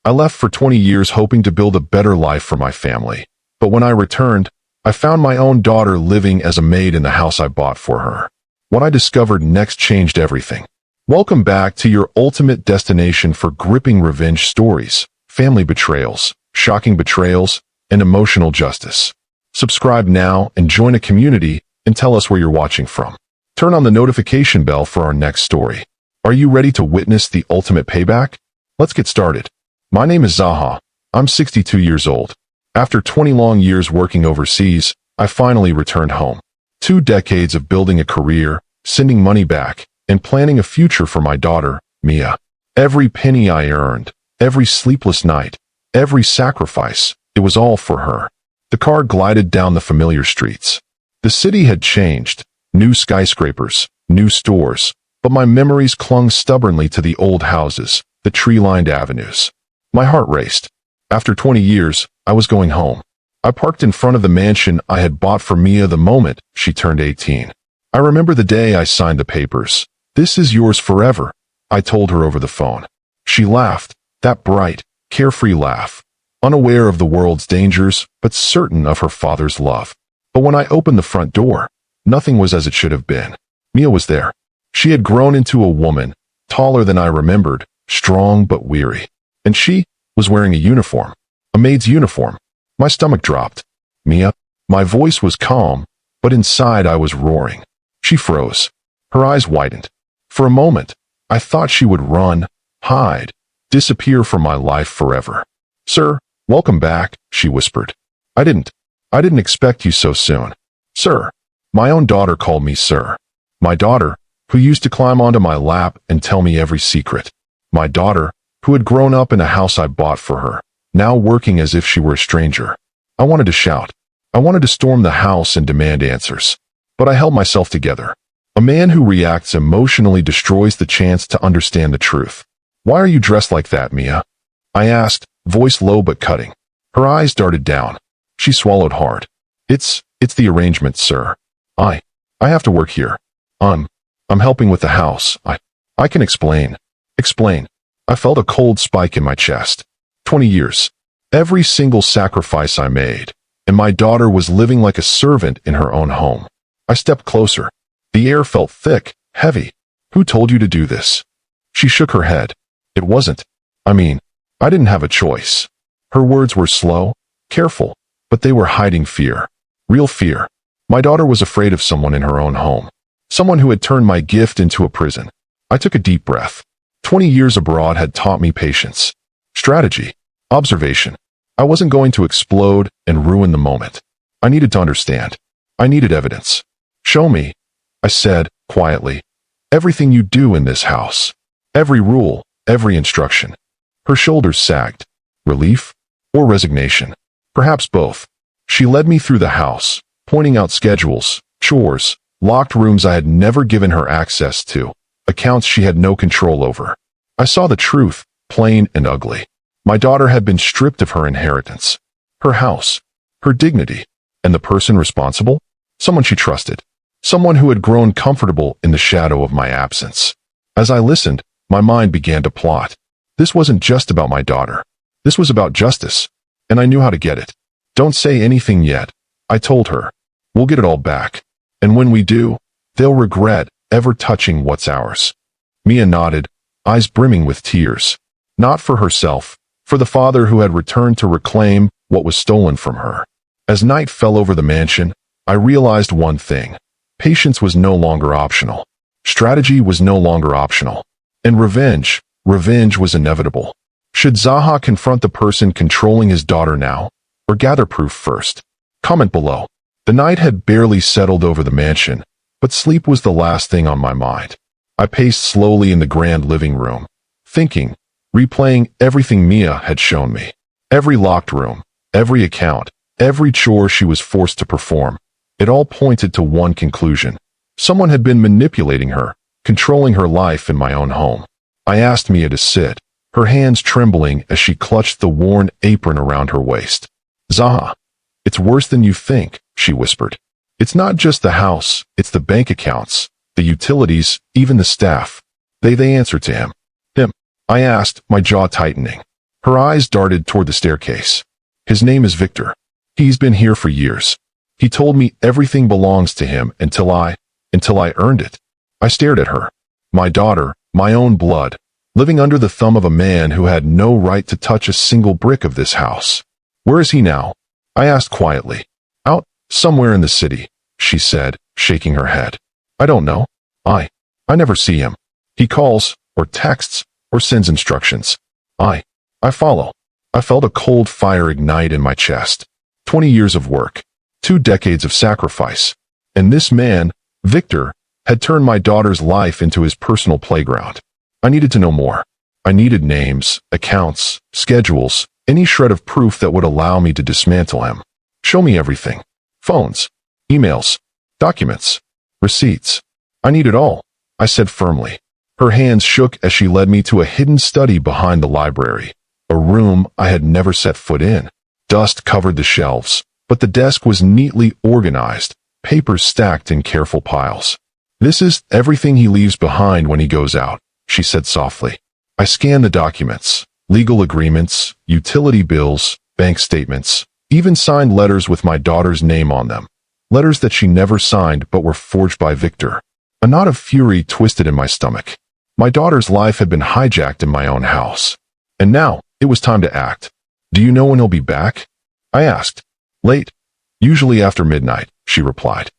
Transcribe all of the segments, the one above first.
I left for 20 years hoping to build a better life for my family. But when I returned, I found my own daughter living as a maid in the house I bought for her. What I discovered next changed everything. Welcome back to your ultimate destination for gripping revenge stories, family betrayals, shocking betrayals, and emotional justice. Subscribe now and join a community and tell us where you're watching from. Turn on the notification bell for our next story. Are you ready to witness the ultimate payback? Let's get started. My name is ZAHA. I'm 62 years old. After 20 long years working overseas, I finally returned home. 2 decades of building a career, sending money back, and planning a future for my daughter, Mia. Every penny I earned, every sleepless night, every sacrifice, it was all for her. The car glided down the familiar streets. The city had changed, new skyscrapers, new stores, but my memories clung stubbornly to the old houses, the tree-lined avenues. My heart raced. After 20 years, I was going home. I parked in front of the mansion I had bought for Mia the moment she turned 18. I remember the day I signed the papers. "This is yours forever," I told her over the phone. She laughed, that bright, carefree laugh, unaware of the world's dangers, but certain of her father's love. But when I opened the front door, nothing was as it should have been. Mia was there. She had grown into a woman, taller than I remembered, strong but weary. And she was wearing a uniform, a maid's uniform. My stomach dropped. "Mia?" My voice was calm, but inside I was roaring. She froze. Her eyes widened. For a moment, I thought she would run, hide, disappear from my life forever. "Sir, welcome back," she whispered. I didn't expect you so soon." "Sir." My own daughter called me sir. My daughter, who used to climb onto my lap and tell me every secret. My daughter, who had grown up in a house I bought for her, now working as if she were a stranger. I wanted to shout. I wanted to storm the house and demand answers. But I held myself together. A man who reacts emotionally destroys the chance to understand the truth. "Why are you dressed like that, Mia?" I asked, voice low but cutting. Her eyes darted down. She swallowed hard. It's the arrangement, sir. I have to work here. I'm helping with the house. I can explain. Explain. I felt a cold spike in my chest. 20 years. Every single sacrifice I made. And my daughter was living like a servant in her own home. I stepped closer. The air felt thick, heavy. "Who told you to do this?" She shook her head. "It wasn't. I didn't have a choice." Her words were slow, careful, but they were hiding fear. Real fear. My daughter was afraid of someone in her own home. Someone who had turned my gift into a prison. I took a deep breath. 20 years abroad had taught me patience, strategy, observation. I wasn't going to explode and ruin the moment. I needed to understand. I needed evidence. "Show me," I said, quietly. "Everything you do in this house. Every rule, every instruction." Her shoulders sagged. Relief? Or resignation? Perhaps both. She led me through the house, pointing out schedules, chores, locked rooms I had never given her access to, accounts she had no control over. I saw the truth, plain and ugly. My daughter had been stripped of her inheritance, her house, her dignity, and the person responsible? Someone she trusted. Someone who had grown comfortable in the shadow of my absence. As I listened, my mind began to plot. This wasn't just about my daughter. This was about justice, and I knew how to get it. "Don't say anything yet," I told her. "We'll get it all back. And when we do, they'll regret ever touching what's ours." Mia nodded, eyes brimming with tears. Not for herself, for the father who had returned to reclaim what was stolen from her. As night fell over the mansion, I realized one thing. Patience was no longer optional. Strategy was no longer optional. And revenge was inevitable. Should ZAHA confront the person controlling his daughter now, or gather proof first? Comment below. The night had barely settled over the mansion, but sleep was the last thing on my mind. I paced slowly in the grand living room, thinking, replaying everything Mia had shown me. Every locked room, every account, every chore she was forced to perform. It all pointed to one conclusion. Someone had been manipulating her, controlling her life in my own home. I asked Mia to sit, her hands trembling as she clutched the worn apron around her waist. "ZAHA, it's worse than you think," she whispered. "It's not just the house, it's the bank accounts, the utilities, even the staff. They answer to him." "Him?" I asked, my jaw tightening. Her eyes darted toward the staircase. His name is Victor. He's been here for years. He told me everything belongs to him until I earned it. I stared at her. My daughter, my own blood, living under the thumb of a man who had no right to touch a single brick of this house. Where is he now? I asked quietly. Out, somewhere in the city, she said, shaking her head. I don't know. I never see him. He calls, or texts, or sends instructions. I follow. I felt a cold fire ignite in my chest. 20 years of work. 2 decades of sacrifice. And this man, Victor, had turned my daughter's life into his personal playground. I needed to know more. I needed names, accounts, schedules, any shred of proof that would allow me to dismantle him. Show me everything. Phones, emails, documents, receipts. I need it all, I said firmly. Her hands shook as she led me to a hidden study behind the library, a room I had never set foot in. Dust covered the shelves, but the desk was neatly organized, papers stacked in careful piles. This is everything he leaves behind when he goes out, she said softly. I scanned the documents, legal agreements, utility bills, bank statements, even signed letters with my daughter's name on them. Letters that she never signed but were forged by Victor. A knot of fury twisted in my stomach. My daughter's life had been hijacked in my own house. And now, it was time to act. Do you know when he'll be back? I asked. Late. Usually after midnight, she replied.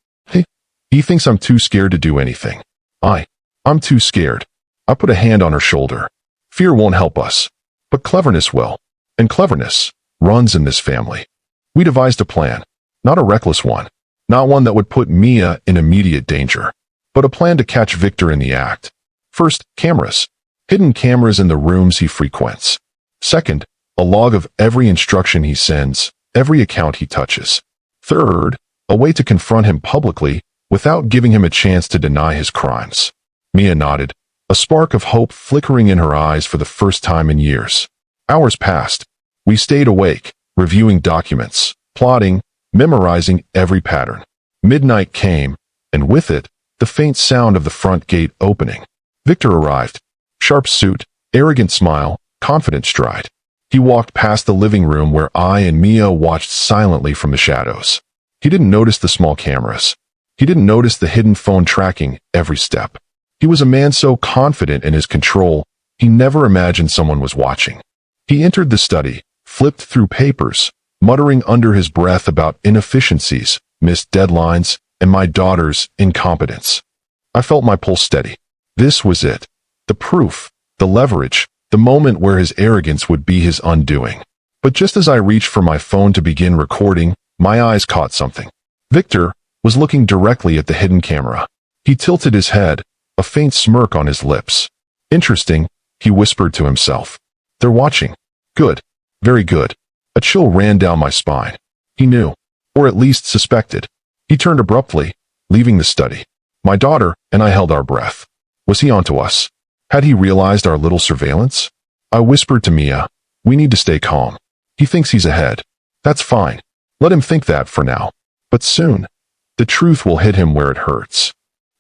He thinks I'm too scared to do anything. I'm too scared. I put a hand on her shoulder. Fear won't help us. But cleverness will. And cleverness runs in this family. We devised a plan. Not a reckless one. Not one that would put Mia in immediate danger. But a plan to catch Victor in the act. First, cameras. Hidden cameras in the rooms he frequents. Second, a log of every instruction he sends, every account he touches. Third, a way to confront him publicly without giving him a chance to deny his crimes. Mia nodded, a spark of hope flickering in her eyes for the first time in years. Hours passed. We stayed awake, reviewing documents, plotting, memorizing every pattern. Midnight came, and with it, the faint sound of the front gate opening. Victor arrived. Sharp suit, arrogant smile, confident stride. He walked past the living room where I and Mia watched silently from the shadows. He didn't notice the small cameras. He didn't notice the hidden phone tracking every step. He was a man so confident in his control, he never imagined someone was watching. He entered the study, flipped through papers, muttering under his breath about inefficiencies, missed deadlines, and my daughter's incompetence. I felt my pulse steady. This was it. The proof, the leverage, the moment where his arrogance would be his undoing. But just as I reached for my phone to begin recording, my eyes caught something. Victor was looking directly at the hidden camera. He tilted his head, a faint smirk on his lips. Interesting, he whispered to himself. They're watching. Good. Very good. A chill ran down my spine. He knew, or at least suspected. He turned abruptly, leaving the study. My daughter and I held our breath. Was he onto us? Had he realized our little surveillance? I whispered to Mia, we need to stay calm. He thinks he's ahead. That's fine. Let him think that for now. But soon, the truth will hit him where it hurts.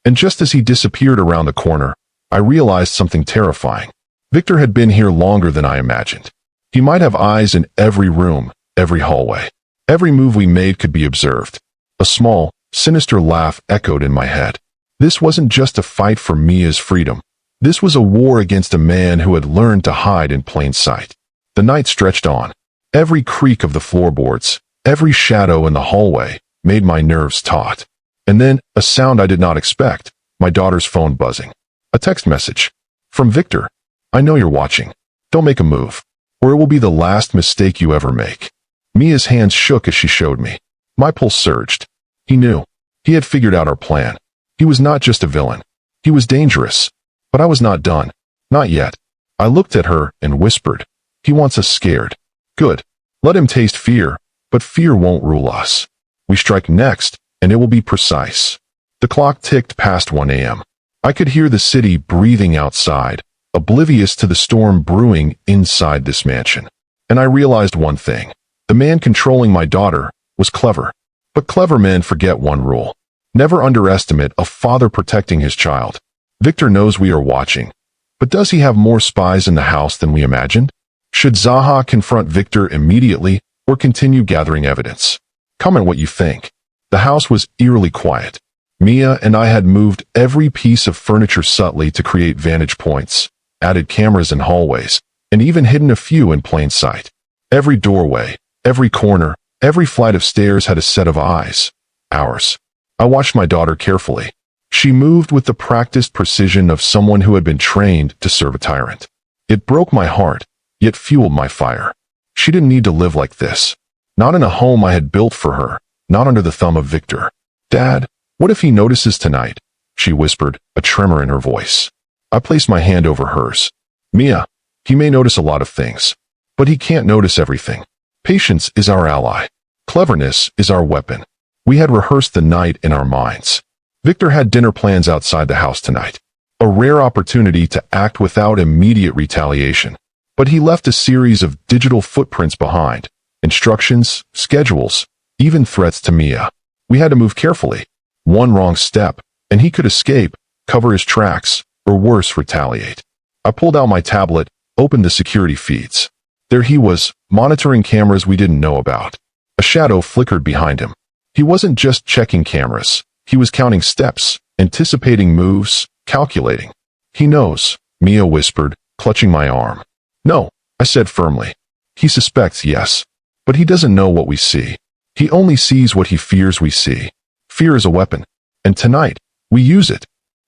And just as he disappeared around the corner, I realized something terrifying. Victor had been here longer than I imagined. He might have eyes in every room, every hallway. Every move we made could be observed. A small, sinister laugh echoed in my head. This wasn't just a fight for Mia's freedom. This was a war against a man who had learned to hide in plain sight. The night stretched on. Every creak of the floorboards, every shadow in the hallway, made my nerves taut. And then, a sound I did not expect, my daughter's phone buzzing. A text message. From Victor. I know you're watching. Don't make a move, or it will be the last mistake you ever make. Mia's hands shook as she showed me. My pulse surged. He knew. He had figured out our plan. He was not just a villain. He was dangerous. But I was not done. Not yet. I looked at her and whispered. He wants us scared. Good. Let him taste fear, but fear won't rule us. We strike next, and it will be precise. The clock ticked past 1 a.m. I could hear the city breathing outside, oblivious to the storm brewing inside this mansion. And I realized one thing. The man controlling my daughter was clever. But clever men forget one rule. Never underestimate a father protecting his child. Victor knows we are watching. But does he have more spies in the house than we imagined? Should ZAHA confront Victor immediately or continue gathering evidence? Comment what you think. The house was eerily quiet. Mia and I had moved every piece of furniture subtly to create vantage points, added cameras in hallways, and even hidden a few in plain sight. Every doorway, every corner, every flight of stairs had a set of eyes. Ours. I watched my daughter carefully. She moved with the practiced precision of someone who had been trained to serve a tyrant. It broke my heart, yet fueled my fire. She didn't need to live like this. Not in a home I had built for her, not under the thumb of Victor. Dad, what if he notices tonight? She whispered, a tremor in her voice. I placed my hand over hers. Mia, he may notice a lot of things, but he can't notice everything. Patience is our ally. Cleverness is our weapon. We had rehearsed the night in our minds. Victor had dinner plans outside the house tonight. A rare opportunity to act without immediate retaliation. But he left a series of digital footprints behind. Instructions, schedules, even threats to Mia. We had to move carefully. One wrong step, and he could escape, cover his tracks, or worse, retaliate. I pulled out my tablet, opened the security feeds. There he was, monitoring cameras we didn't know about. A shadow flickered behind him. He wasn't just checking cameras. He was counting steps, anticipating moves, calculating. He knows, Mia whispered, clutching my arm. No, I said firmly. He suspects, yes. But he doesn't know what we see. He only sees what he fears we see. Fear is a weapon. And tonight, we use it.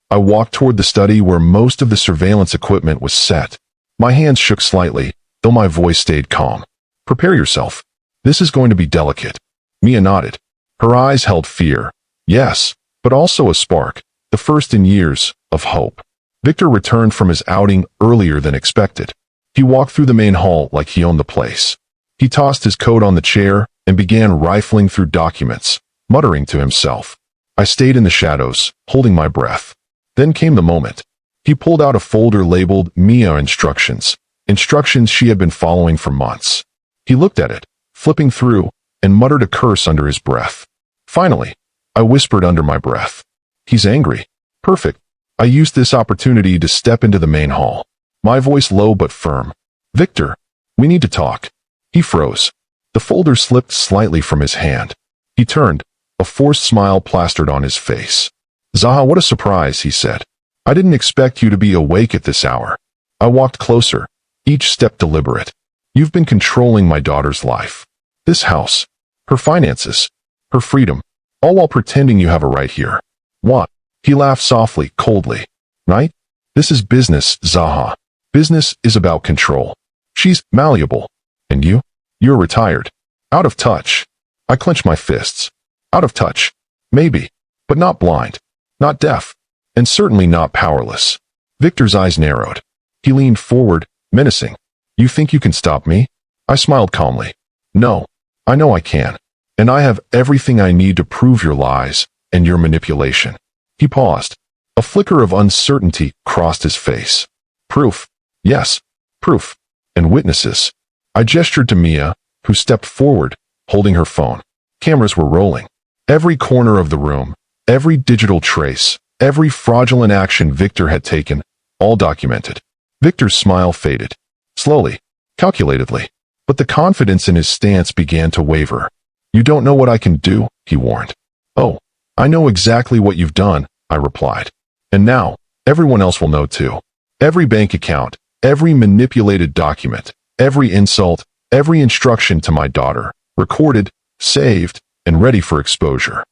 I walked toward the study where most of the surveillance equipment was set. My hands shook slightly, though my voice stayed calm. Prepare yourself. This is going to be delicate. Mia nodded. Her eyes held fear. Yes, but also a spark, the first in years, of hope. Victor returned from his outing earlier than expected. He walked through the main hall like he owned the place. He tossed his coat on the chair and began rifling through documents, muttering to himself. I stayed in the shadows, holding my breath. Then came the moment. He pulled out a folder labeled Mia Instructions, instructions she had been following for months. He looked at it, flipping through, and muttered a curse under his breath. Finally, I whispered under my breath. He's angry. Perfect. I used this opportunity to step into the main hall. My voice low but firm. Victor, we need to talk. He froze. The folder slipped slightly from his hand. He turned, a forced smile plastered on his face. ZAHA, what a surprise, he said. I didn't expect you to be awake at this hour. I walked closer, each step deliberate. You've been controlling my daughter's life. This house, her finances, her freedom, all while pretending you have a right here. What? He laughed softly, coldly. Right? This is business, ZAHA. Business is about control. She's malleable. And you? You're retired. Out of touch. I clenched my fists. Out of touch. Maybe. But not blind. Not deaf. And certainly not powerless. Victor's eyes narrowed. He leaned forward, menacing. You think you can stop me? I smiled calmly. No. I know I can. And I have everything I need to prove your lies and your manipulation. He paused. A flicker of uncertainty crossed his face. Proof. Yes. Proof. And witnesses. I gestured to Mia, who stepped forward, holding her phone. Cameras were rolling. Every corner of the room, every digital trace, every fraudulent action Victor had taken, all documented. Victor's smile faded. Slowly, calculatedly. But the confidence in his stance began to waver. You don't know what I can do, he warned. Oh, I know exactly what you've done, I replied. And now, everyone else will know too. Every bank account, every manipulated document, every insult, every instruction to my daughter, recorded, saved, and ready for exposure.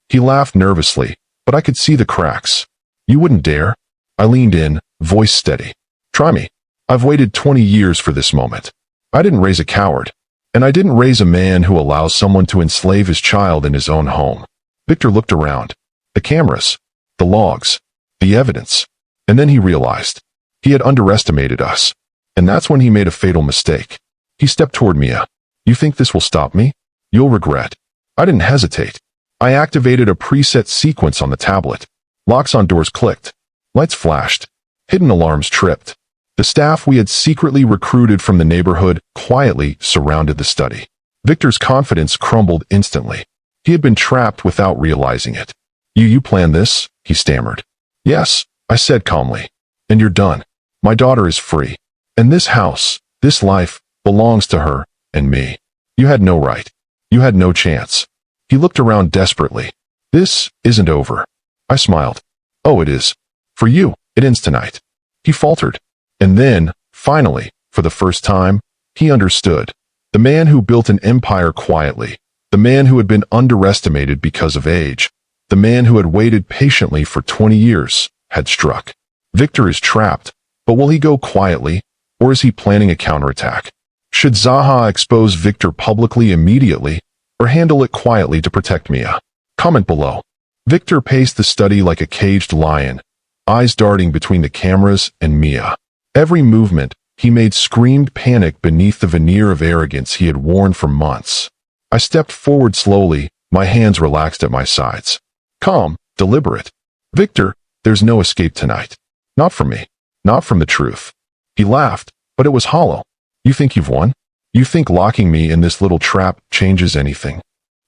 He laughed nervously, but I could see the cracks. You wouldn't dare? I leaned in, voice steady. Try me. I've waited 20 years for this moment. I didn't raise a coward. And I didn't raise a man who allows someone to enslave his child in his own home. Victor looked around. The cameras, the logs, the evidence. And then he realized. He had underestimated us. And that's when he made a fatal mistake. He stepped toward Mia. You think this will stop me? You'll regret. I didn't hesitate. I activated a preset sequence on the tablet. Locks on doors clicked. Lights flashed. Hidden alarms tripped. The staff we had secretly recruited from the neighborhood quietly surrounded the study. Victor's confidence crumbled instantly. He had been trapped without realizing it. You planned this? He stammered. Yes, I said calmly. And you're done. My daughter is free. And this house, this life, belongs to her and me. You had no right. You had no chance. He looked around desperately. This isn't over. I smiled. Oh, it is. For you, it ends tonight. He faltered. And then, finally, for the first time, he understood. The man who built an empire quietly, the man who had been underestimated because of age, the man who had waited patiently for 20 years, had struck. Victor is trapped, but will he go quietly, or is he planning a counterattack? Should ZAHA expose Victor publicly immediately, or handle it quietly to protect Mia? Comment below. Victor paced the study like a caged lion, eyes darting between the cameras and Mia. Every movement he made screamed panic beneath the veneer of arrogance he had worn for months. I stepped forward slowly, my hands relaxed at my sides. Calm, deliberate. Victor, there's no escape tonight. Not from me. Not from the truth. He laughed, but it was hollow. You think you've won? You think locking me in this little trap changes anything?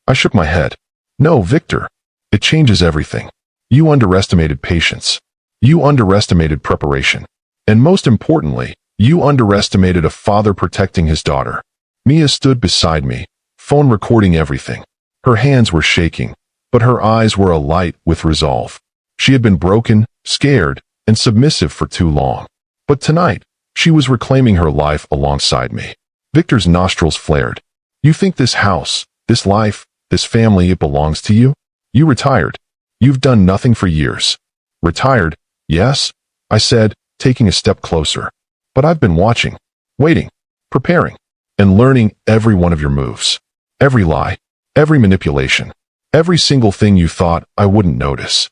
I shook my head. No, Victor. It changes everything. You underestimated patience. You underestimated preparation. And most importantly, you underestimated a father protecting his daughter. Mia stood beside me, phone recording everything. Her hands were shaking, but her eyes were alight with resolve. She had been broken, scared, and submissive for too long. But tonight, she was reclaiming her life alongside me. Victor's nostrils flared. You think this house, this life, this family, it belongs to you? You retired. You've done nothing for years. Retired, yes, I said, taking a step closer. But I've been watching, waiting, preparing, and learning every one of your moves. Every lie, every manipulation, every single thing you thought I wouldn't notice.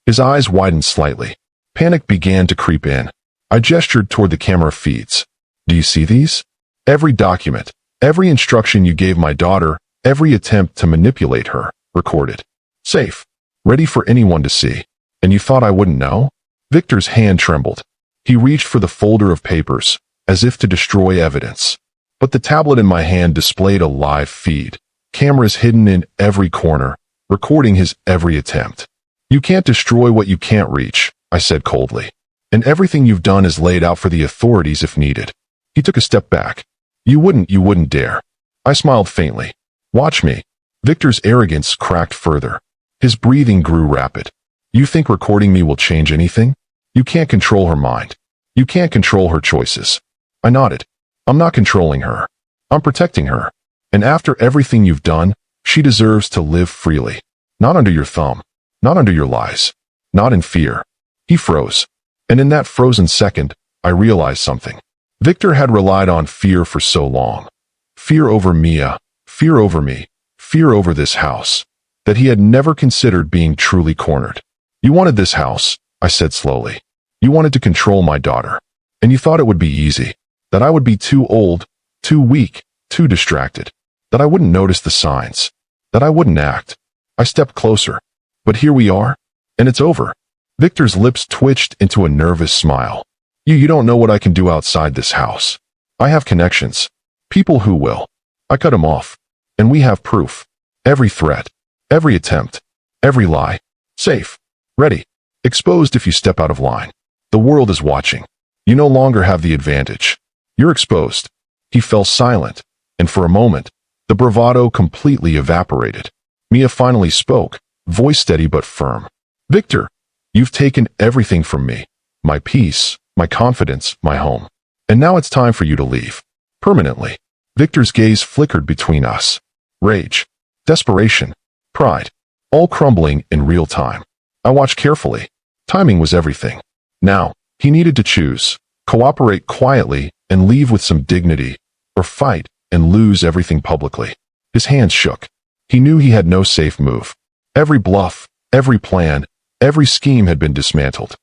His eyes widened slightly. Panic began to creep in. I gestured toward the camera feeds. Do you see these? Every document, every instruction you gave my daughter, every attempt to manipulate her, recorded. Safe. Ready for anyone to see. And you thought I wouldn't know? Victor's hand trembled. He reached for the folder of papers, as if to destroy evidence. But the tablet in my hand displayed a live feed. Cameras hidden in every corner, recording his every attempt. You can't destroy what you can't reach, I said coldly. And everything you've done is laid out for the authorities if needed. He took a step back. You wouldn't dare. I smiled faintly. Watch me. Victor's arrogance cracked further. His breathing grew rapid. You think recording me will change anything? You can't control her mind. You can't control her choices. I nodded. I'm not controlling her. I'm protecting her. And after everything you've done, she deserves to live freely. Not under your thumb. Not under your lies. Not in fear. He froze. And in that frozen second, I realized something. Victor had relied on fear for so long. Fear over Mia, fear over me, fear over this house, that he had never considered being truly cornered. You wanted this house, I said slowly. You wanted to control my daughter. And you thought it would be easy. That I would be too old, too weak, too distracted. That I wouldn't notice the signs. That I wouldn't act. I stepped closer. But here we are, and it's over. Victor's lips twitched into a nervous smile. You don't know what I can do outside this house. I have connections. People who will. I cut him off. And we have proof. Every threat. Every attempt. Every lie. Safe. Ready. Exposed if you step out of line. The world is watching. You no longer have the advantage. You're exposed. He fell silent, and for a moment, the bravado completely evaporated. Mia finally spoke, voice steady but firm. Victor, you've taken everything from me. My peace, my confidence, my home. And now it's time for you to leave. Permanently. Victor's gaze flickered between us. Rage, desperation, pride, all crumbling in real time. I watched carefully. Timing was everything. Now, he needed to choose. Cooperate quietly and leave with some dignity, or fight and lose everything publicly. His hands shook. He knew he had no safe move. Every bluff, every plan, every scheme had been dismantled.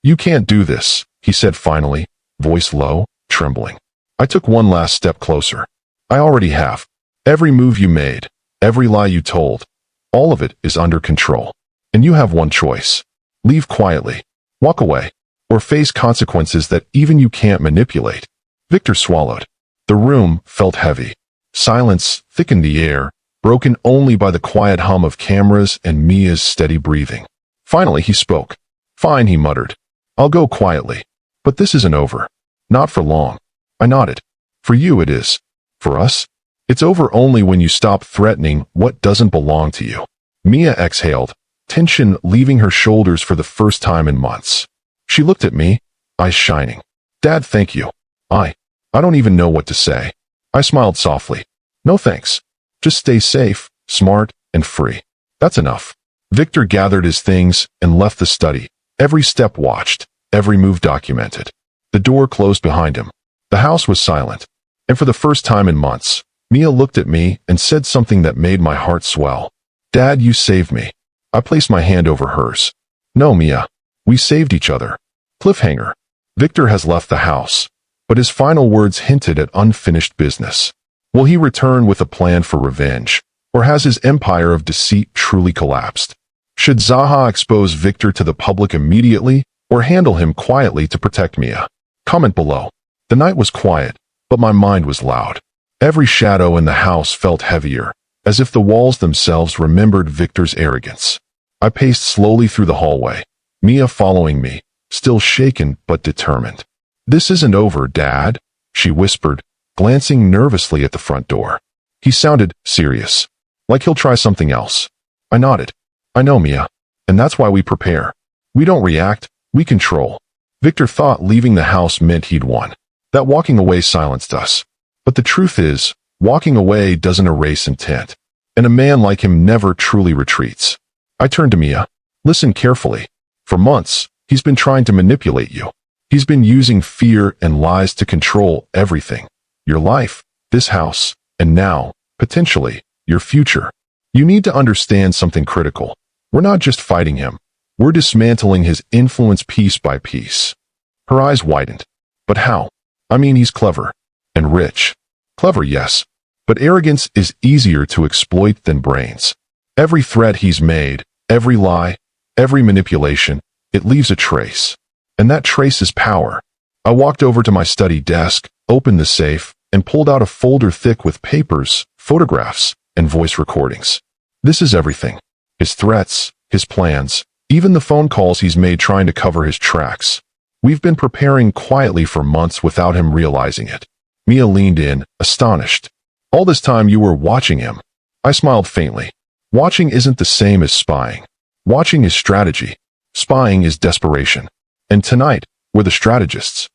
You can't do this, he said finally, voice low, trembling. I took one last step closer. I already have. Every move you made, every lie you told, all of it is under control. And you have one choice. Leave quietly. Walk away. Or face consequences that even you can't manipulate. Victor swallowed. The room felt heavy. Silence thickened the air, broken only by the quiet hum of cameras and Mia's steady breathing. Finally he spoke. Fine, he muttered. I'll go quietly. But this isn't over. Not for long. I nodded. For you it is. For us, it's over only when you stop threatening what doesn't belong to you. Mia exhaled, tension leaving her shoulders for the first time in months. She looked at me, eyes shining. Dad, thank you. I don't even know what to say. I smiled softly. No thanks. Just stay safe, smart, and free. That's enough. Victor gathered his things and left the study. Every step watched, every move documented. The door closed behind him. The house was silent. And for the first time in months, Mia looked at me and said something that made my heart swell. Dad, you saved me. I placed my hand over hers. No, Mia. We saved each other. Cliffhanger. Victor has left the house, but his final words hinted at unfinished business. Will he return with a plan for revenge, or has his empire of deceit truly collapsed? Should ZAHA expose Victor to the public immediately, or handle him quietly to protect Mia? Comment below. The night was quiet, but my mind was loud. Every shadow in the house felt heavier, as if the walls themselves remembered Victor's arrogance. I paced slowly through the hallway, Mia following me, still shaken but determined. This isn't over, Dad, she whispered, glancing nervously at the front door. He sounded serious, like he'll try something else. I nodded. I know, Mia, and that's why we prepare. We don't react, we control. Victor thought leaving the house meant he'd won, that walking away silenced us. But the truth is, walking away doesn't erase intent, and a man like him never truly retreats. I turned to Mia. Listen carefully. For months, he's been trying to manipulate you. He's been using fear and lies to control everything. Your life, this house, and now, potentially, your future. You need to understand something critical. We're not just fighting him. We're dismantling his influence piece by piece. Her eyes widened. But how? I mean, he's clever. And rich. Clever, yes. But arrogance is easier to exploit than brains. Every threat he's made, every lie, every manipulation, it leaves a trace. And that trace is power. I walked over to my study desk, opened the safe, and pulled out a folder thick with papers, photographs, and voice recordings. This is everything. His threats, his plans, even the phone calls he's made trying to cover his tracks. We've been preparing quietly for months without him realizing it. Mia leaned in, astonished. All this time you were watching him. I smiled faintly. Watching isn't the same as spying. Watching is strategy. Spying is desperation. And tonight, we're the strategists.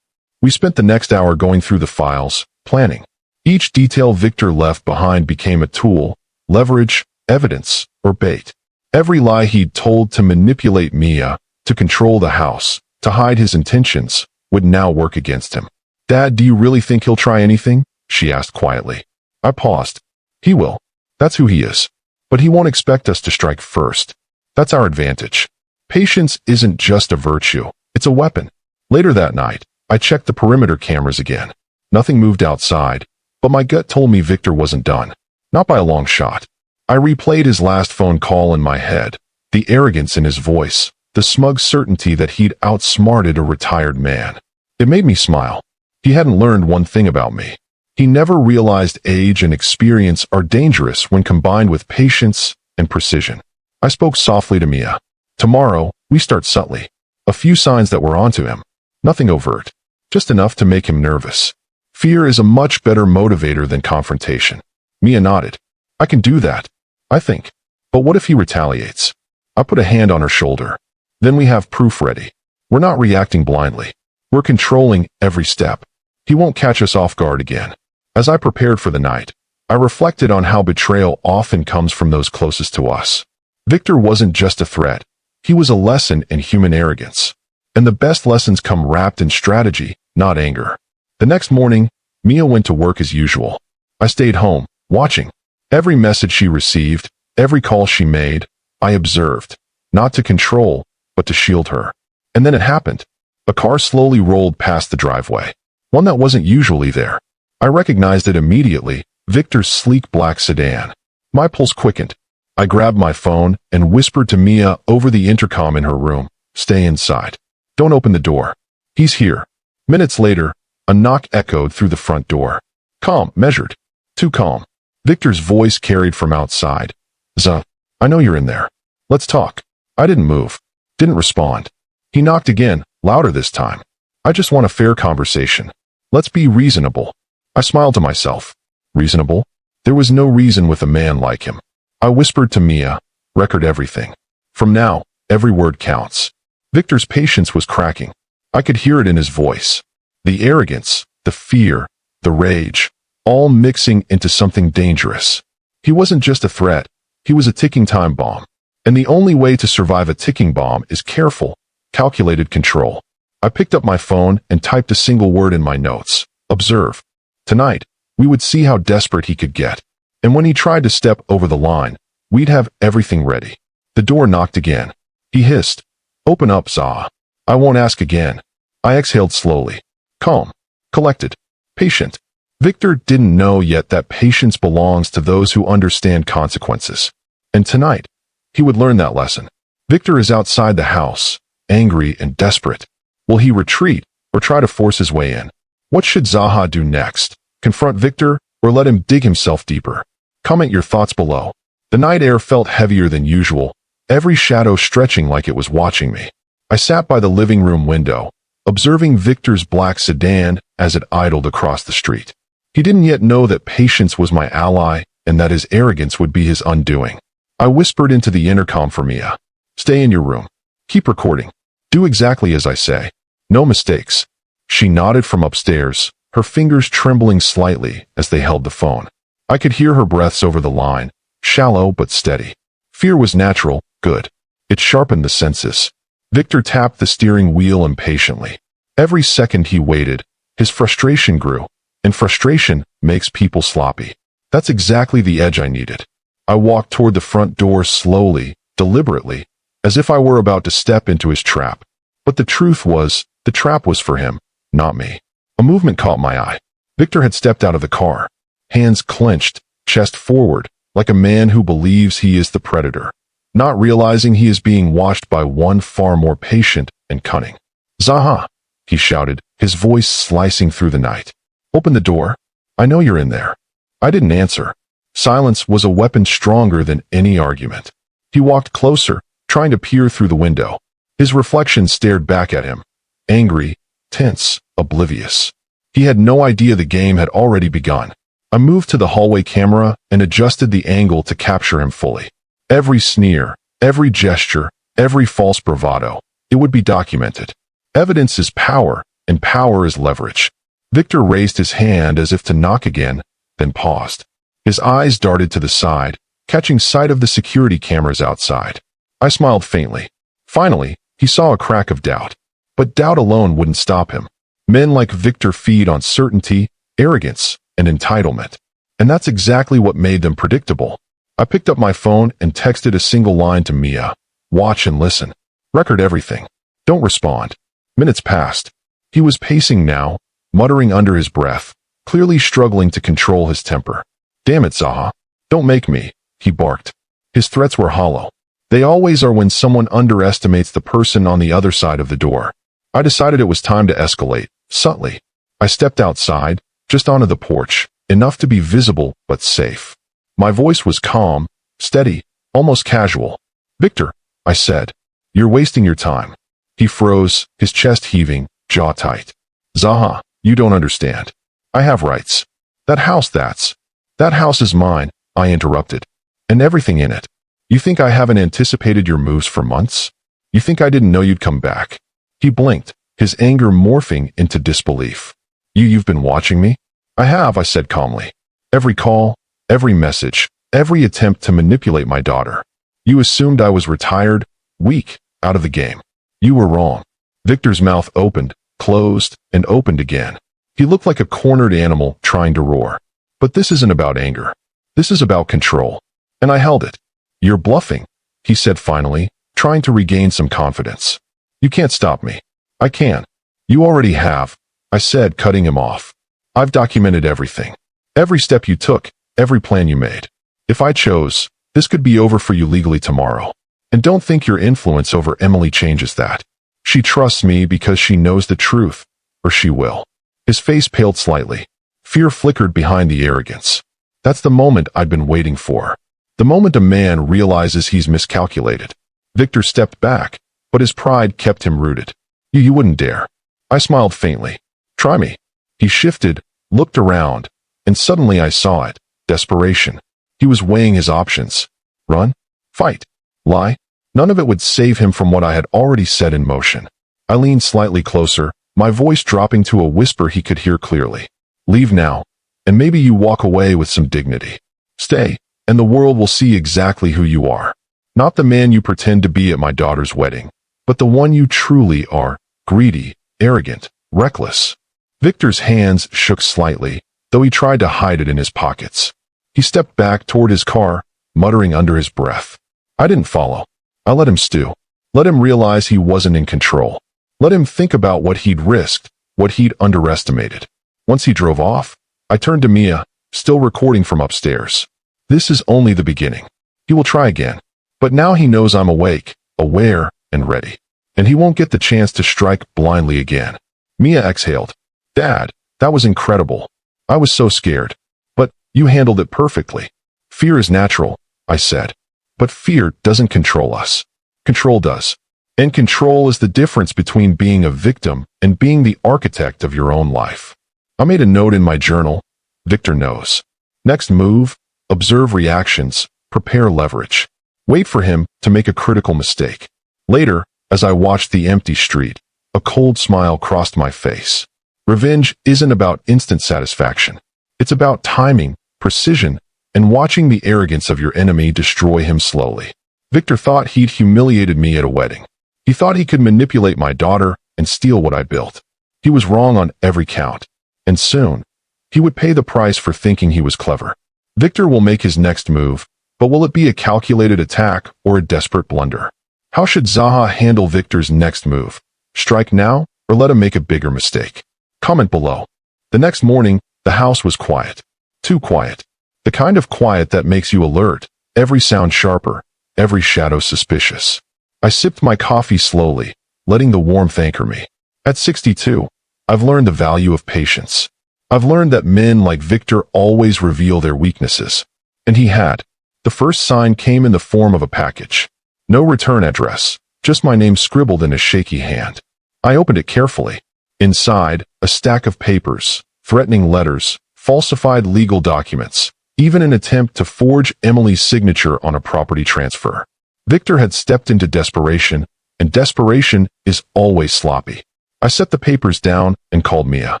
We spent the next hour going through the files, planning. Each detail Victor left behind became a tool, leverage, evidence, or bait. Every lie he'd told to manipulate Mia, to control the house, to hide his intentions, would now work against him. Dad, do you really think he'll try anything? She asked quietly. I paused. He will. That's who he is. But he won't expect us to strike first. That's our advantage. Patience isn't just a virtue, it's a weapon. Later that night, I checked the perimeter cameras again. Nothing moved outside, but my gut told me Victor wasn't done. Not by a long shot. I replayed his last phone call in my head, the arrogance in his voice, the smug certainty that he'd outsmarted a retired man. It made me smile. He hadn't learned one thing about me. He never realized age and experience are dangerous when combined with patience and precision. I spoke softly to Mia. Tomorrow, we start subtly. A few signs that we're onto him. Nothing overt. Just enough to make him nervous. Fear is a much better motivator than confrontation. Mia nodded. I can do that, I think. But what if he retaliates? I put a hand on her shoulder. Then we have proof ready. We're not reacting blindly. We're controlling every step. He won't catch us off guard again. As I prepared for the night, I reflected on how betrayal often comes from those closest to us. Victor wasn't just a threat. He was a lesson in human arrogance. And the best lessons come wrapped in strategy, not anger. The next morning, Mia went to work as usual. I stayed home, watching. Every message she received, every call she made, I observed. Not to control, but to shield her. And then it happened. A car slowly rolled past the driveway. One that wasn't usually there. I recognized it immediately, Victor's sleek black sedan. My pulse quickened. I grabbed my phone and whispered to Mia over the intercom in her room, "Stay inside. Don't open the door. He's here." Minutes later, a knock echoed through the front door. Calm, measured. Too calm. Victor's voice carried from outside. "ZAHA, I know you're in there. Let's talk." I didn't move. Didn't respond. He knocked again, louder this time. "I just want a fair conversation. Let's be reasonable." I smiled to myself. Reasonable? There was no reason with a man like him. I whispered to Mia, record everything. From now, every word counts. Victor's patience was cracking. I could hear it in his voice. The arrogance, the fear, the rage, all mixing into something dangerous. He wasn't just a threat. He was a ticking time bomb. And the only way to survive a ticking bomb is careful, calculated control. I picked up my phone and typed a single word in my notes. Observe. Tonight, we would see how desperate he could get. And when he tried to step over the line, we'd have everything ready. The door knocked again. He hissed, "Open up, ZAHA. I won't ask again." I exhaled slowly. Calm, collected, patient. Victor didn't know yet that patience belongs to those who understand consequences. And tonight, he would learn that lesson. Victor is outside the house, angry and desperate. Will he retreat or try to force his way in? What should ZAHA do next? Confront Victor or let him dig himself deeper? Comment your thoughts below. The night air felt heavier than usual, every shadow stretching like it was watching me. I sat by the living room window, observing Victor's black sedan as it idled across the street. He didn't yet know that patience was my ally and that his arrogance would be his undoing. I whispered into the intercom for Mia. Stay in your room. Keep recording. Do exactly as I say. No mistakes. She nodded from upstairs, her fingers trembling slightly as they held the phone. I could hear her breaths over the line, shallow but steady. Fear was natural, good. It sharpened the senses. Victor tapped the steering wheel impatiently. Every second he waited, his frustration grew, and frustration makes people sloppy. That's exactly the edge I needed. I walked toward the front door slowly, deliberately, as if I were about to step into his trap. But the truth was, the trap was for him, not me. A movement caught my eye. Victor had stepped out of the car, hands clenched, chest forward, like a man who believes he is the predator, not realizing he is being watched by one far more patient and cunning. "ZAHA," he shouted, his voice slicing through the night. "Open the door. I know you're in there." I didn't answer. Silence was a weapon stronger than any argument. He walked closer, trying to peer through the window. His reflection stared back at him, angry, tense, oblivious. He had no idea the game had already begun. I moved to the hallway camera and adjusted the angle to capture him fully. Every sneer, every gesture, every false bravado, it would be documented. Evidence is power, and power is leverage. Victor raised his hand as if to knock again, then paused. His eyes darted to the side, catching sight of the security cameras outside. I smiled faintly. Finally, he saw a crack of doubt. But doubt alone wouldn't stop him. Men like Victor feed on certainty, arrogance, and entitlement. And that's exactly what made them predictable. I picked up my phone and texted a single line to Mia. Watch and listen. Record everything. Don't respond. Minutes passed. He was pacing now, muttering under his breath, clearly struggling to control his temper. Damn it, ZAHA. Don't make me, he barked. His threats were hollow. They always are when someone underestimates the person on the other side of the door. I decided it was time to escalate, subtly. I stepped outside, just onto the porch, enough to be visible but safe. My voice was calm, steady, almost casual. "Victor," I said, "you're wasting your time." He froze, his chest heaving, jaw tight. "ZAHA, you don't understand. I have rights. That house is mine," I interrupted. "And everything in it. You think I haven't anticipated your moves for months? You think I didn't know you'd come back?" He blinked, his anger morphing into disbelief. You've been watching me?" "I have," I said calmly. "Every call, every message, every attempt to manipulate my daughter. You assumed I was retired, weak, out of the game. You were wrong." Victor's mouth opened, closed, and opened again. He looked like a cornered animal trying to roar. "But this isn't about anger. This is about control." And I held it. "You're bluffing," he said finally, trying to regain some confidence. "You can't stop me." "I can." "You already have," I said, cutting him off. "I've documented everything. Every step you took, every plan you made. If I chose, this could be over for you legally tomorrow. And don't think your influence over Emily changes that. She trusts me because she knows the truth, or she will." His face paled slightly. Fear flickered behind the arrogance. That's the moment I'd been waiting for. The moment a man realizes he's miscalculated. Victor stepped back, but his pride kept him rooted. You wouldn't dare." I smiled faintly. "Try me." He shifted, looked around, and suddenly I saw it. Desperation. He was weighing his options. Run? Fight? Lie? None of it would save him from what I had already set in motion. I leaned slightly closer, my voice dropping to a whisper he could hear clearly. Leave now, and maybe you walk away with some dignity. Stay, and the world will see exactly who you are. Not the man you pretend to be at my daughter's wedding, but the one you truly are, greedy, arrogant, reckless. Victor's hands shook slightly, though he tried to hide it in his pockets. He stepped back toward his car, muttering under his breath. I didn't follow. I let him stew. Let him realize he wasn't in control. Let him think about what he'd risked, what he'd underestimated. Once he drove off, I turned to Mia, still recording from upstairs. This is only the beginning. He will try again. But now he knows I'm awake, aware, and ready. And he won't get the chance to strike blindly again. Mia exhaled. Dad, that was incredible. I was so scared. But you handled it perfectly. Fear is natural, I said. But fear doesn't control us. Control does. And control is the difference between being a victim and being the architect of your own life. I made a note in my journal. Victor knows. Next move, observe reactions, prepare leverage. Wait for him to make a critical mistake. Later, as I watched the empty street, a cold smile crossed my face. Revenge isn't about instant satisfaction. It's about timing, precision, and watching the arrogance of your enemy destroy him slowly. Victor thought he'd humiliated me at a wedding. He thought he could manipulate my daughter and steal what I built. He was wrong on every count. And soon, he would pay the price for thinking he was clever. Victor will make his next move, but will it be a calculated attack or a desperate blunder? How should ZAHA handle Victor's next move? Strike now or let him make a bigger mistake? Comment below. The next morning, the house was quiet. Too quiet. The kind of quiet that makes you alert, every sound sharper, every shadow suspicious. I sipped my coffee slowly, letting the warmth anchor me. At 62, I've learned the value of patience. I've learned that men like Victor always reveal their weaknesses. And he had. The first sign came in the form of a package. No return address, just my name scribbled in a shaky hand. I opened it carefully. Inside, a stack of papers, threatening letters, falsified legal documents, even an attempt to forge Emily's signature on a property transfer. Victor had stepped into desperation, and desperation is always sloppy. I set the papers down and called Mia.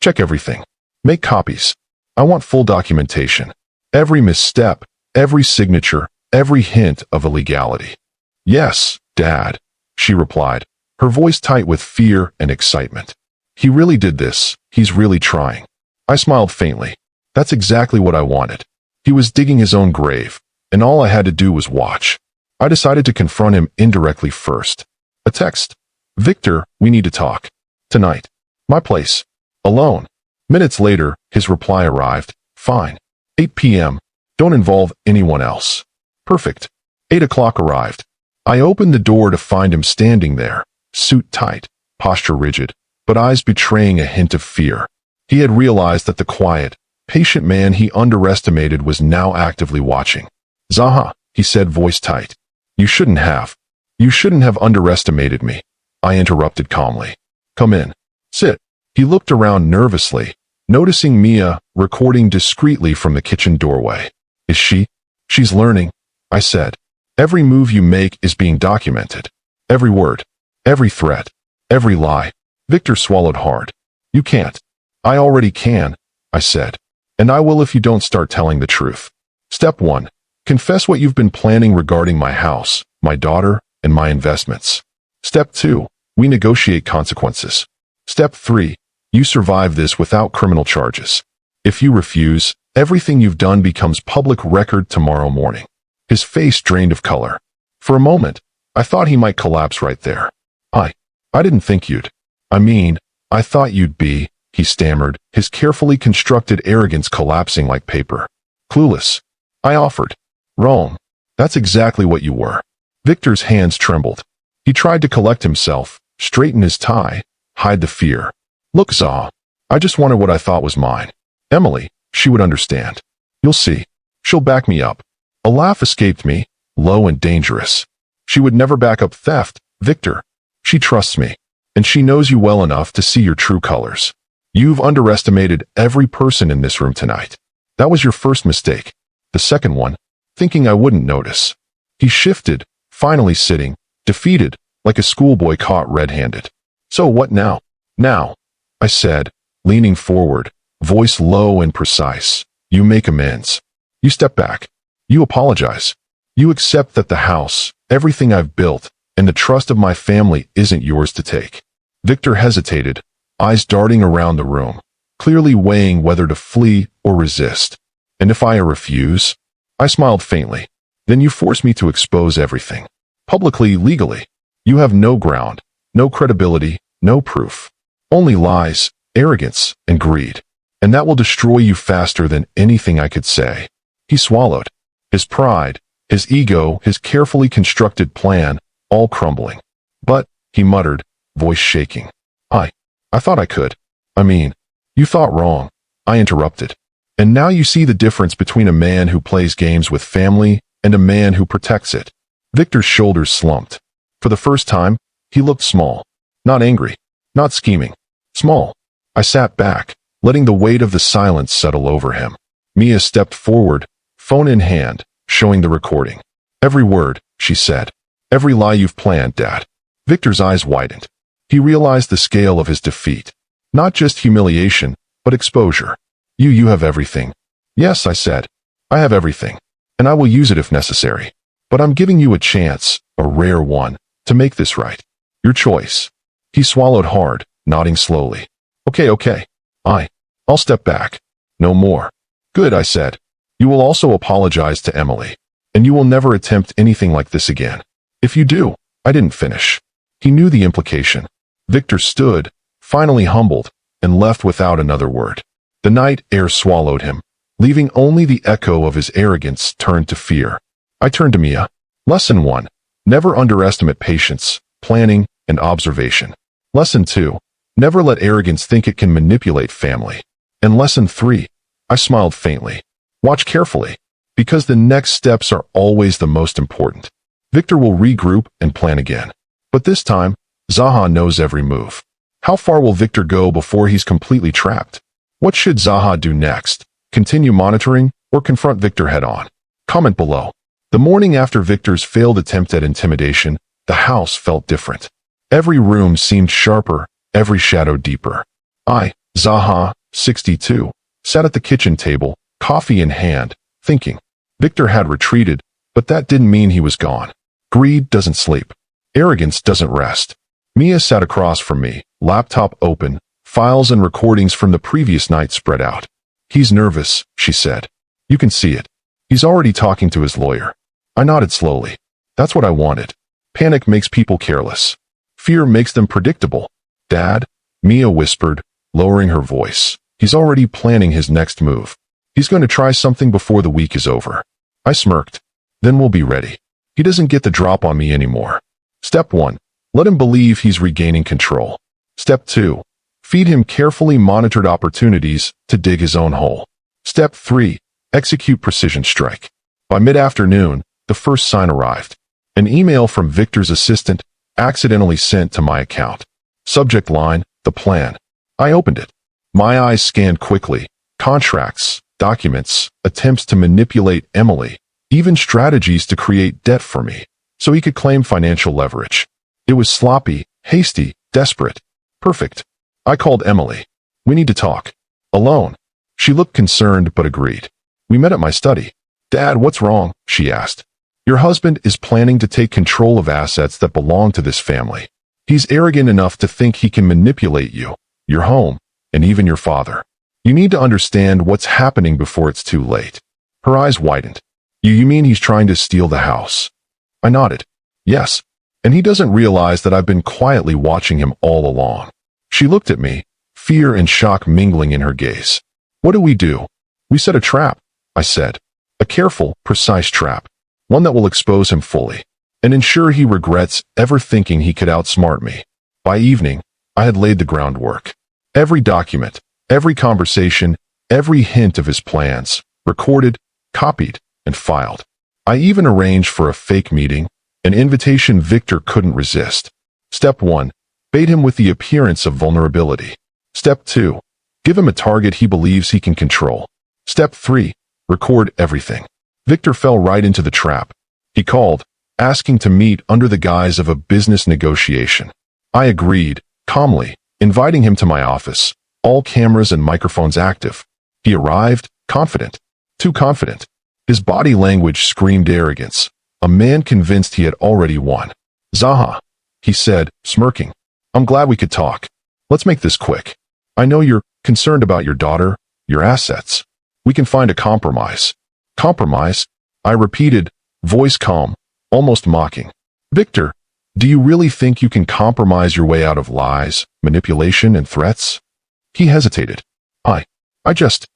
Check everything. Make copies. I want full documentation. Every misstep, every signature, every hint of illegality. Yes, Dad, she replied, her voice tight with fear and excitement. He really did this. He's really trying. I smiled faintly. That's exactly what I wanted. He was digging his own grave, and all I had to do was watch. I decided to confront him indirectly first. A text. Victor, we need to talk. Tonight. My place. Alone. Minutes later, his reply arrived. Fine. 8 p.m. Don't involve anyone else. Perfect. 8 o'clock arrived. I opened the door to find him standing there, suit tight, posture rigid, but eyes betraying a hint of fear. He had realized that the quiet, patient man he underestimated was now actively watching. ZAHA, he said, voice tight. You shouldn't have. You shouldn't have underestimated me. I interrupted calmly. Come in. Sit. He looked around nervously, noticing Mia recording discreetly from the kitchen doorway. Is she? She's learning, I said. Every move you make is being documented. Every word. Every threat. Every lie. Victor swallowed hard. You can't. I already can, I said. And I will if you don't start telling the truth. Step 1. Confess what you've been planning regarding my house, my daughter, and my investments. Step 2. We negotiate consequences. Step 3. You survive this without criminal charges. If you refuse, everything you've done becomes public record tomorrow morning. His face drained of color. For a moment, I thought he might collapse right there. I didn't think you'd. I thought you'd be, he stammered, his carefully constructed arrogance collapsing like paper. Clueless. I offered. Wrong. That's exactly what you were. Victor's hands trembled. He tried to collect himself, straighten his tie, hide the fear. Look, ZAHA, I just wanted what I thought was mine. Emily, she would understand. You'll see. She'll back me up. A laugh escaped me, low and dangerous. She would never back up theft, Victor. She trusts me, and she knows you well enough to see your true colors. You've underestimated every person in this room tonight. That was your first mistake. The second one, thinking I wouldn't notice. He shifted, finally sitting, defeated, like a schoolboy caught red-handed. So what now? Now, I said, leaning forward, voice low and precise. You make amends. You step back. You apologize. You accept that the house, everything I've built, and the trust of my family isn't yours to take. Victor hesitated, eyes darting around the room, clearly weighing whether to flee or resist. And if I refuse? I smiled faintly. Then you force me to expose everything. Publicly, legally. You have no ground, no credibility, no proof. Only lies, arrogance, and greed. And that will destroy you faster than anything I could say. He swallowed. His pride, his ego, his carefully constructed plan, all crumbling. But, he muttered, voice shaking. I thought I could. I mean, you thought wrong. I interrupted. And now you see the difference between a man who plays games with family and a man who protects it. Victor's shoulders slumped. For the first time, he looked small. Not angry. Not scheming. Small. I sat back, letting the weight of the silence settle over him. Mia stepped forward, phone in hand, showing the recording. Every word, she said. Every lie you've planned, Dad. Victor's eyes widened. He realized the scale of his defeat. Not just humiliation, but exposure. You have everything. Yes, I said. I have everything. And I will use it if necessary. But I'm giving you a chance, a rare one, to make this right. Your choice. He swallowed hard, nodding slowly. Okay. I'll step back. No more. Good, I said. You will also apologize to Emily. And you will never attempt anything like this again. If you do, I didn't finish. He knew the implication. Victor stood, finally humbled, and left without another word. The night air swallowed him, leaving only the echo of his arrogance turned to fear. I turned to Mia. Lesson 1. Never underestimate patience, planning, and observation. Lesson 2. Never let arrogance think it can manipulate family. And lesson 3. I smiled faintly. Watch carefully, because the next steps are always the most important. Victor will regroup and plan again. But this time, ZAHA knows every move. How far will Victor go before he's completely trapped? What should ZAHA do next? Continue monitoring or confront Victor head-on? Comment below. The morning after Victor's failed attempt at intimidation, the house felt different. Every room seemed sharper, every shadow deeper. I, ZAHA, 62, sat at the kitchen table, coffee in hand, thinking. Victor had retreated, but that didn't mean he was gone. Greed doesn't sleep. Arrogance doesn't rest. Mia sat across from me, laptop open, files and recordings from the previous night spread out. He's nervous, she said. You can see it. He's already talking to his lawyer. I nodded slowly. That's what I wanted. Panic makes people careless. Fear makes them predictable. Dad, Mia whispered, lowering her voice. He's already planning his next move. He's going to try something before the week is over. I smirked. Then we'll be ready. He doesn't get the drop on me anymore. Step 1. Let him believe he's regaining control. Step 2. Feed him carefully monitored opportunities to dig his own hole. Step 3. Execute precision strike. By mid-afternoon, the first sign arrived. An email from Victor's assistant, accidentally sent to my account. Subject line, the plan. I opened it. My eyes scanned quickly. Contracts, documents, attempts to manipulate Emily, even strategies to create debt for me, so he could claim financial leverage. It was sloppy, hasty, desperate. Perfect. I called Emily. We need to talk. Alone. She looked concerned but agreed. We met at my study. Dad, what's wrong? She asked. Your husband is planning to take control of assets that belong to this family. He's arrogant enough to think he can manipulate you, your home, and even your father. You need to understand what's happening before it's too late. Her eyes widened. You mean he's trying to steal the house? I nodded. Yes. And he doesn't realize that I've been quietly watching him all along. She looked at me, fear and shock mingling in her gaze. What do? We set a trap, I said. A careful, precise trap. One that will expose him fully, and ensure he regrets ever thinking he could outsmart me. By evening, I had laid the groundwork. Every document, every conversation, every hint of his plans, recorded, copied, and filed. I even arranged for a fake meeting, an invitation Victor couldn't resist. Step 1. Bait him with the appearance of vulnerability. Step 2. Give him a target he believes he can control. Step 3. Record everything. Victor fell right into the trap. He called, asking to meet under the guise of a business negotiation. I agreed, calmly, inviting him to my office, all cameras and microphones active. He arrived, confident. Too confident. His body language screamed arrogance. A man convinced he had already won. "ZAHA," he said, smirking. "I'm glad we could talk. Let's make this quick. I know you're concerned about your daughter, your assets. We can find a compromise." "Compromise?" I repeated, voice calm, almost mocking. "Victor, do you really think you can compromise your way out of lies, manipulation, and threats?" He hesitated. I just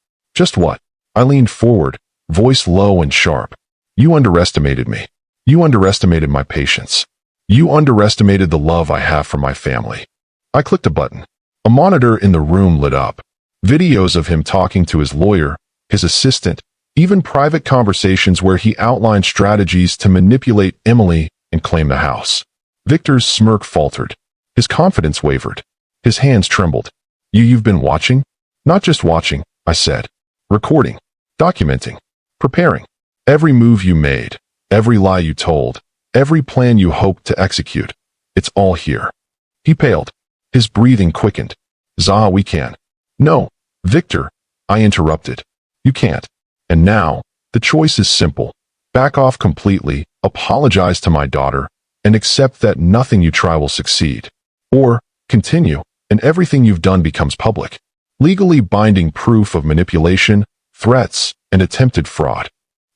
what?" I leaned forward, voice low and sharp. "You underestimated me. You underestimated my patience. You underestimated the love I have for my family." I clicked a button. A monitor in the room lit up. Videos of him talking to his lawyer, his assistant, even private conversations where he outlined strategies to manipulate Emily and claim the house. Victor's smirk faltered. His confidence wavered. His hands trembled. You've been watching?" "Not just watching," I said. "Recording, documenting, preparing. Every move you made, every lie you told, every plan you hoped to execute. It's all here." He paled. His breathing quickened. "ZAHA, we can." "No, Victor," I interrupted. "You can't. And now, the choice is simple. Back off completely, apologize to my daughter, and accept that nothing you try will succeed. Or, continue, and everything you've done becomes public. Legally binding proof of manipulation, threats, and attempted fraud."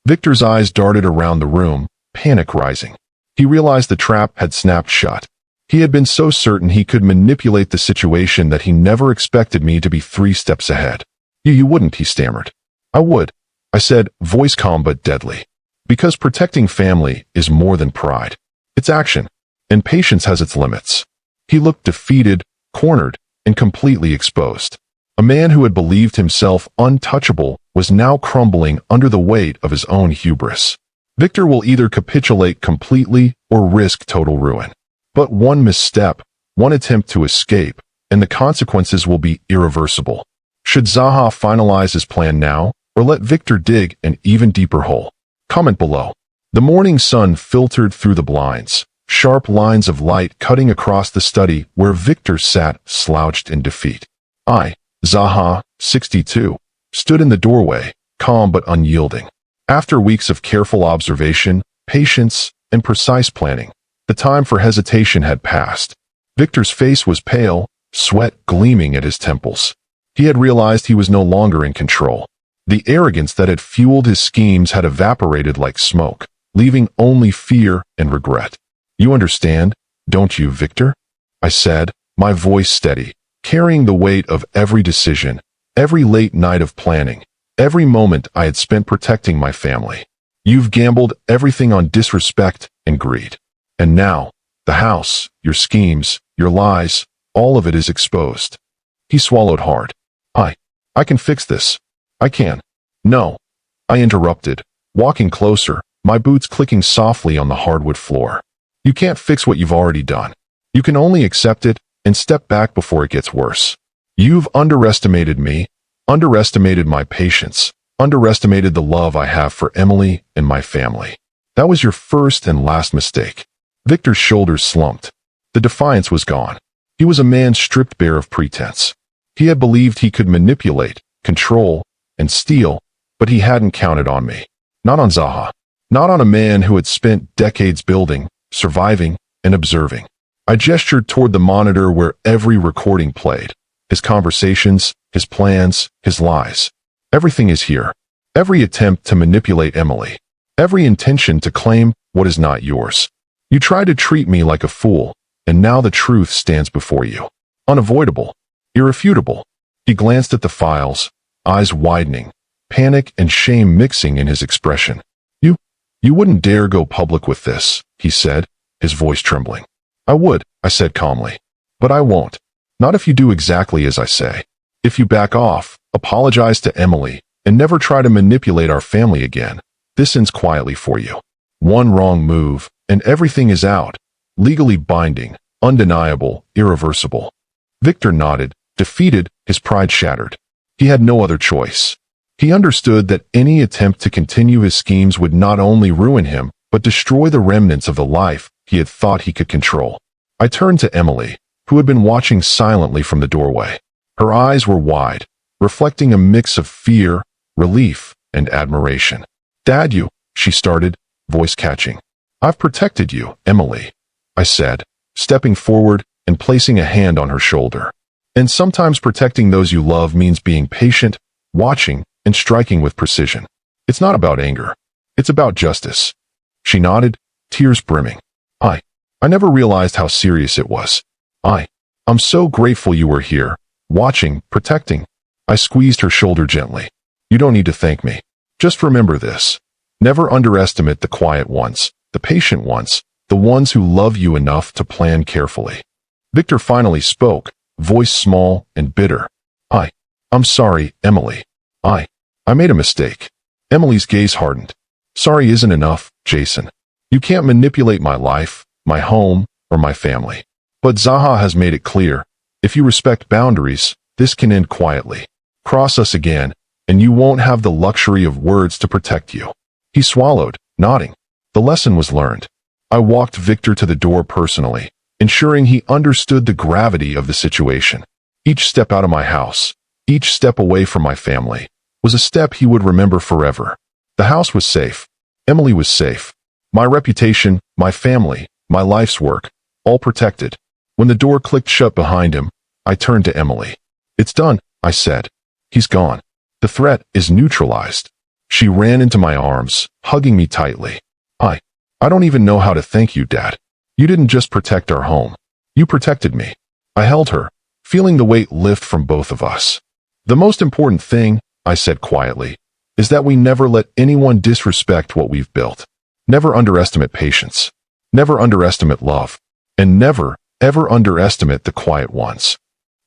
Victor's eyes darted around the room, panic rising. He realized the trap had snapped shut. He had been so certain he could manipulate the situation that he never expected me to be 3 steps ahead. You wouldn't," he stammered. "I would," I said, voice calm but deadly. "Because protecting family is more than pride. It's action, and patience has its limits." He looked defeated, cornered, and completely exposed. A man who had believed himself untouchable was now crumbling under the weight of his own hubris. Victor will either capitulate completely or risk total ruin. But one misstep, one attempt to escape, and the consequences will be irreversible. Should ZAHA finalize his plan now, or let Victor dig an even deeper hole? Comment below. The morning sun filtered through the blinds, sharp lines of light cutting across the study where Victor sat slouched in defeat. I, ZAHA, 62, stood in the doorway, calm but unyielding. After weeks of careful observation, patience, and precise planning, the time for hesitation had passed. Victor's face was pale, sweat gleaming at his temples. He had realized he was no longer in control. The arrogance that had fueled his schemes had evaporated like smoke, leaving only fear and regret. "You understand, don't you, Victor?" I said, my voice steady, carrying the weight of every decision, every late night of planning, every moment I had spent protecting my family. "You've gambled everything on disrespect and greed. And now, the house, your schemes, your lies, all of it is exposed." He swallowed hard. I can fix this. I can." "No," I interrupted, walking closer, my boots clicking softly on the hardwood floor. "You can't fix what you've already done. You can only accept it and step back before it gets worse. You've underestimated me, underestimated my patience, underestimated the love I have for Emily and my family. That was your first and last mistake." Victor's shoulders slumped. The defiance was gone. He was a man stripped bare of pretense. He had believed he could manipulate, control, and steal, but he hadn't counted on me. Not on ZAHA. Not on a man who had spent decades building, surviving, and observing. I gestured toward the monitor where every recording played. His conversations, his plans, his lies. Everything is here. Every attempt to manipulate Emily. Every intention to claim what is not yours. You tried to treat me like a fool, and now the truth stands before you. Unavoidable. Irrefutable. He glanced at the files, eyes widening, panic and shame mixing in his expression. You wouldn't dare go public with this," he said, his voice trembling. "I would," I said calmly. "But I won't. Not if you do exactly as I say. If you back off, apologize to Emily, and never try to manipulate our family again, this ends quietly for you. One wrong move, and everything is out. Legally binding, undeniable, irreversible." Victor nodded, defeated, his pride shattered. He had no other choice. He understood that any attempt to continue his schemes would not only ruin him, but destroy the remnants of the life he had thought he could control. I turned to Emily, who had been watching silently from the doorway. Her eyes were wide, reflecting a mix of fear, relief, and admiration. "Dad, she started, voice catching. "I've protected you, Emily," I said, stepping forward and placing a hand on her shoulder. "And sometimes protecting those you love means being patient, watching, and striking with precision. It's not about anger. It's about justice." She nodded, tears brimming. I never realized how serious it was. I'm so grateful you were here, watching, protecting." I squeezed her shoulder gently. "You don't need to thank me. Just remember this. Never underestimate the quiet ones, the patient ones, the ones who love you enough to plan carefully." Victor finally spoke, voice small and bitter. I'm sorry, Emily. I made a mistake." Emily's gaze hardened. "Sorry isn't enough, Jason. You can't manipulate my life, my home, or my family. But ZAHA has made it clear, if you respect boundaries, this can end quietly. Cross us again, and you won't have the luxury of words to protect you." He swallowed, nodding. The lesson was learned. I walked Victor to the door personally, ensuring he understood the gravity of the situation. Each step out of my house, each step away from my family, was a step he would remember forever. The house was safe. Emily was safe. My reputation, my family, my life's work, all protected. When the door clicked shut behind him, I turned to Emily. "It's done," I said. "He's gone. The threat is neutralized." She ran into my arms, hugging me tightly. I don't even know how to thank you, Dad. You didn't just protect our home. You protected me." I held her, feeling the weight lift from both of us. "The most important thing," I said quietly, "is that we never let anyone disrespect what we've built. Never underestimate patience. Never underestimate love. And never, ever underestimate the quiet ones."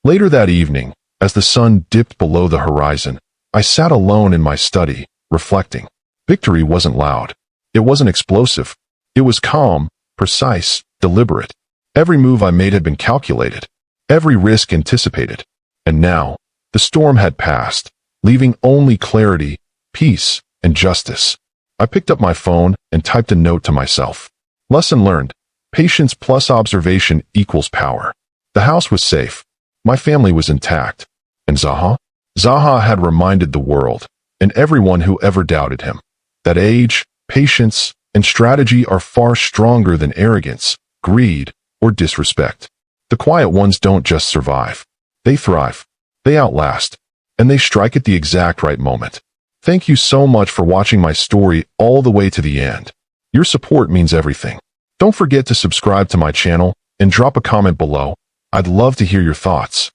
Later that evening, as the sun dipped below the horizon, I sat alone in my study, reflecting. Victory wasn't loud. It wasn't explosive. It was calm, precise, deliberate. Every move I made had been calculated. Every risk anticipated. And now, the storm had passed, leaving only clarity, peace, and justice. I picked up my phone and typed a note to myself. Lesson learned. Patience plus observation equals power. The house was safe. My family was intact. And ZAHA? ZAHA had reminded the world, and everyone who ever doubted him, that age, patience, and strategy are far stronger than arrogance, greed, or disrespect. The quiet ones don't just survive. They thrive. They outlast. And they strike at the exact right moment. Thank you so much for watching my story all the way to the end. Your support means everything. Don't forget to subscribe to my channel and drop a comment below. I'd love to hear your thoughts.